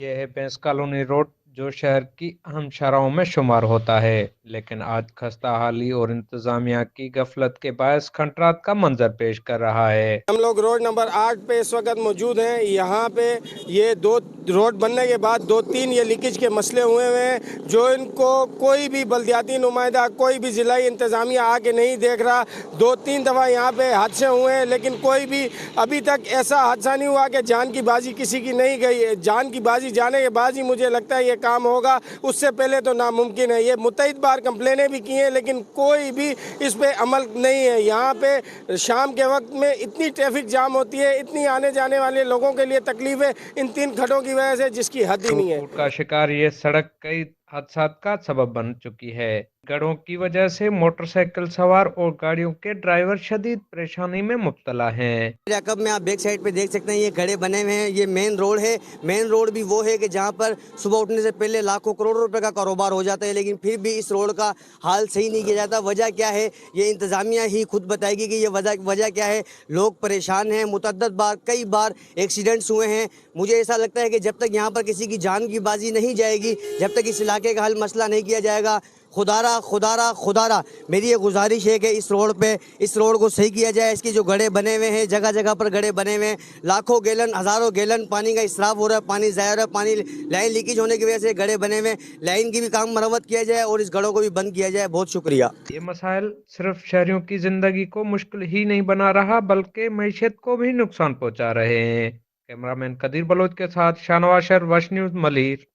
यह है बेंस colony road, जो शहर की अहम शाहराहों में शुमार होता है। लेकिन आज खस्ता हाली और इंतजामिया की गफलत के बायस खंडरात का मंजर पेश कर रहा है। हम लोग रोड नंबर 8 पे इस वक्त मौजूद हैं। यहाँ पे ये दो रोड बनने के बाद दो तीन ये लीकेज के मसले हुए हैं, जो इनको कोई भी बल्दियाती नुमाइंदा, कोई भी ज़िलाई इंतज़ामिया आके नहीं देख रहा। दो तीन दफ़ा यहाँ पे हादसे हुए हैं, लेकिन कोई भी अभी तक ऐसा हादसा नहीं हुआ कि जान की बाजी किसी की नहीं गई है। जान की बाजी जाने के बाद ही मुझे लगता है ये काम होगा, उससे पहले तो नामुमकिन है। ये मुतईद बार कंप्लेनें भी की हैं, लेकिन कोई भी इस पर अमल नहीं है। यहाँ पे शाम के वक्त में इतनी ट्रैफिक जाम होती है, इतनी आने जाने वाले लोगों के लिए तकलीफ है इन तीन खड्डों की वजह से, जिसकी हद ही नहीं है। टूट का शिकार ये सड़क कई हादसात का सबब बन चुकी है। गड्ढों की वजह से मोटरसाइकिल सवार और गाड़ियों के ड्राइवर शदीद परेशानी में मुब्तला हैं। कब में आप बैक साइड पे देख सकते हैं, ये गड्ढे बने हुए हैं। ये मेन रोड है। मेन रोड भी वो है कि जहाँ पर सुबह उठने से पहले लाखों करोड़ों रुपए का कारोबार हो जाता है, लेकिन फिर भी इस रोड का हाल सही नहीं किया जाता। वजह क्या है, ये इंतजामिया ही खुद बताएगी कि ये वजह क्या है। लोग परेशान हैं। मुतअद्दिद बार, कई बार एक्सीडेंट्स हुए हैं। मुझे ऐसा लगता है कि जब तक यहाँ पर किसी की जान की बाजी नहीं जाएगी, जब तक इस इलाके का हल मसला नहीं किया जाएगा, खुदारा खुदारा खुदारा मेरी ये गुजारिश है कि इस रोड को सही किया जाए। इसके जो गड्ढे बने हुए हैं, जगह जगह पर गड्ढे बने हुए हैं, लाखों गैलन, हज़ारों गैलन पानी का इसराफ हो रहा है, पानी ज़ाया हो रहा है, पानी लाइन लीकेज होने की वजह से गड्ढे बने हुए हैं। लाइन की भी काम मरम्मत किया जाए और इस गड्ढों को भी बंद किया जाए। बहुत शुक्रिया। ये मसाइल सिर्फ शहरियों की जिंदगी को मुश्किल ही नहीं बना रहा, बल्कि मईशत को भी नुकसान पहुंचा रहे हैं। कैमरामैन कदीर बलोच के साथ शानवाशर, वश न्यूज़, मलिर।